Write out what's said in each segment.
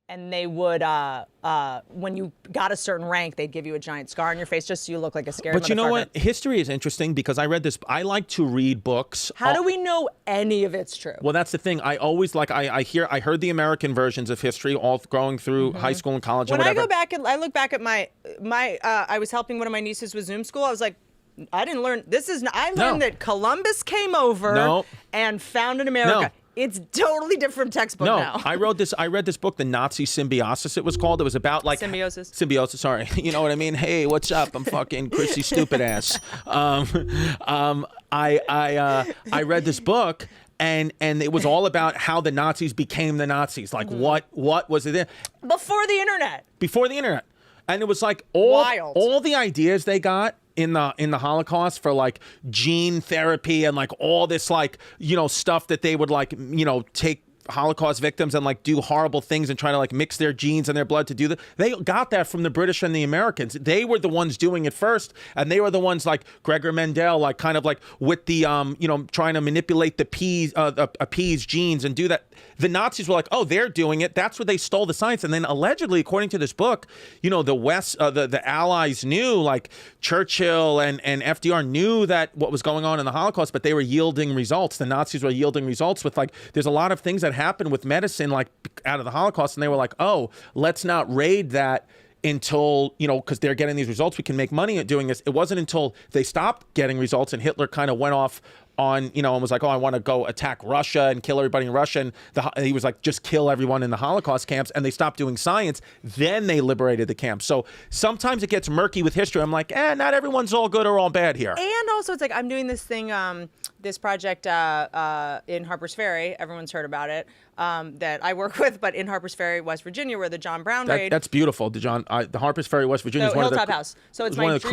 and they would, when you got a certain rank, they'd give you a giant scar on your face just so you look like a scared motherfucker. But you know what? History is interesting because I read this. I like to read books. How do we know any of it's true? Well, that's the thing. I always like, I heard the American versions of history all growing through high school and college and whatever. When I go back and I look back at I was helping one of my nieces with Zoom school. I was like, I didn't learn, I learned that Columbus came over and founded America. No. It's totally different textbook now. I read this book, The Nazi Symbiosis, it was called. It was about like symbiosis, sorry. You know what I mean? Hey, what's up? I'm fucking Chrissy stupid ass. I read this book and it was all about how the Nazis became the Nazis. Like what was it? Before the internet. Before the internet. And it was like all the ideas they got in the Holocaust for like gene therapy and like all this like, you know, stuff that they would like, you know, take Holocaust victims and like do horrible things and try to like mix their genes and their blood to do that. They got that from the British and the Americans. They were the ones doing it first, and they were the ones like Gregor Mendel, like kind of like with the you know, trying to manipulate the peas genes and do that. The Nazis were like, oh, they're doing it. That's where they stole the science. And then allegedly, according to this book, you know, the West, the Allies knew, like Churchill and FDR knew that what was going on in the Holocaust, but they were yielding results. The Nazis were yielding results with like, there's a lot of things that happened with medicine, like out of the Holocaust. And they were like, oh, let's not raid that until, you know, because they're getting these results, we can make money at doing this. It wasn't until they stopped getting results and Hitler kind of went off on, you know, and was like, oh, I want to go attack Russia and kill everybody in Russia. And he was like, just kill everyone in the Holocaust camps. And they stopped doing science. Then they liberated the camps. So sometimes it gets murky with history. I'm like, not everyone's all good or all bad here. And also it's like, I'm doing this thing, this project in Harper's Ferry. Everyone's heard about it. That I work with, but in Harper's Ferry, West Virginia, where the John Brown raid. That's beautiful. The Harper's Ferry, West Virginia is one Hilltop of the House. So it's one of the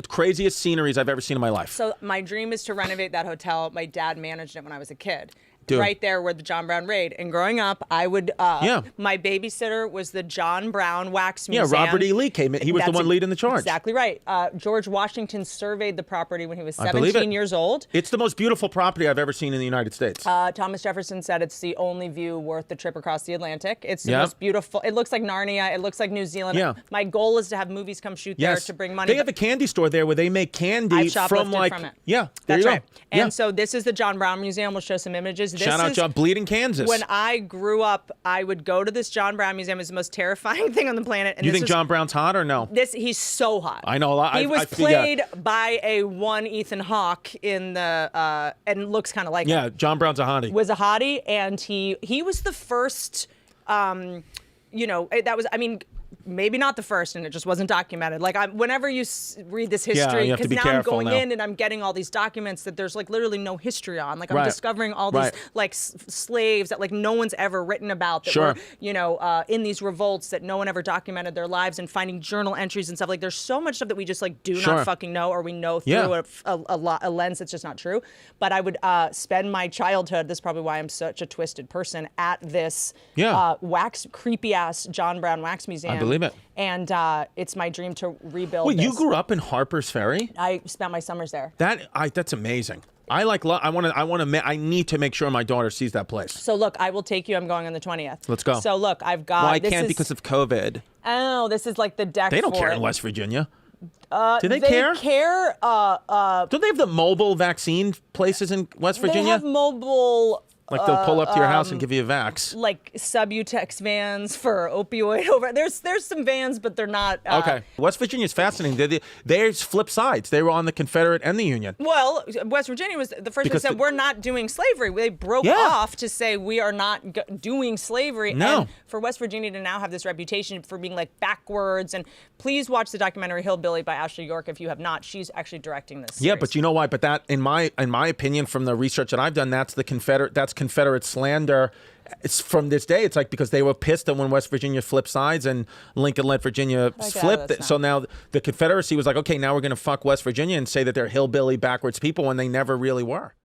craziest sceneries I've ever seen in my life. So my dream is to renovate that hotel. My dad managed it when I was a kid. Dude. Right there where the John Brown raid. And growing up, I would, my babysitter was the John Brown Wax Museum. Yeah, Robert E. Lee came in. He was the one leading the charge. Exactly right. George Washington surveyed the property when he was 17 years old. It's the most beautiful property I've ever seen in the United States. Thomas Jefferson said it's the only view worth the trip across the Atlantic. It's the most beautiful. It looks like Narnia. It looks like New Zealand. Yeah. My goal is to have movies come shoot there to bring money. They have a candy store there where they make candy from like, from it. Yeah, that's right. And so this is the John Brown Museum. We'll show some images. Shout out John, Bleeding Kansas. When I grew up, I would go to this John Brown Museum. It's the most terrifying thing on the planet. And you think John Brown's hot or no? He's so hot. I know a lot. He was played by a one Ethan Hawke in the, and looks kind of like him. Yeah, John Brown's a hottie. Was a hottie, and he was the first, you know, that was, I mean, maybe not the first, and it just wasn't documented. Like, whenever you read this history, because now I'm going in and I'm getting all these documents that there's like literally no history on. Like, I'm discovering all these like slaves that like no one's ever written about that were, you know, in these revolts that no one ever documented their lives, and finding journal entries and stuff. Like, there's so much stuff that we just like do not fucking know, or we know through a lens that's just not true. But I would spend my childhood, this is probably why I'm such a twisted person, at this creepy ass John Brown Wax Museum. I believe it. And it's my dream to rebuild Wait, this. you grew up in Harper's Ferry? I spent my summers there. That's amazing. I need to make sure my daughter sees that place. So look, I will take you. I'm going on the 20th. Let's go. So look, I've got. Well, I can't because of COVID. Oh, this is like the deck. They don't care in West Virginia. Do they care? They care. Don't they have the mobile vaccine places in West Virginia? They have mobile. Like they'll pull up to your house and give you a vax. Like Subutex vans for opioid over. There's some vans, but they're not. Okay. West Virginia's fascinating. There's flip sides. They were on the Confederate and the Union. Well, West Virginia was the first one that said we're not doing slavery. They broke off to say we are not doing slavery. No. And for West Virginia to now have this reputation for being like backwards. And please watch the documentary Hillbilly by Ashley York if you have not. She's actually directing this series. Yeah, but you know why? But that, in my opinion, from the research that I've done, that's Confederate slander. It's from this day. It's like because they were pissed that when West Virginia flipped sides and Lincoln let Virginia flip it. So now the Confederacy was like, okay, now we're going to fuck West Virginia and say that they're hillbilly backwards people when they never really were.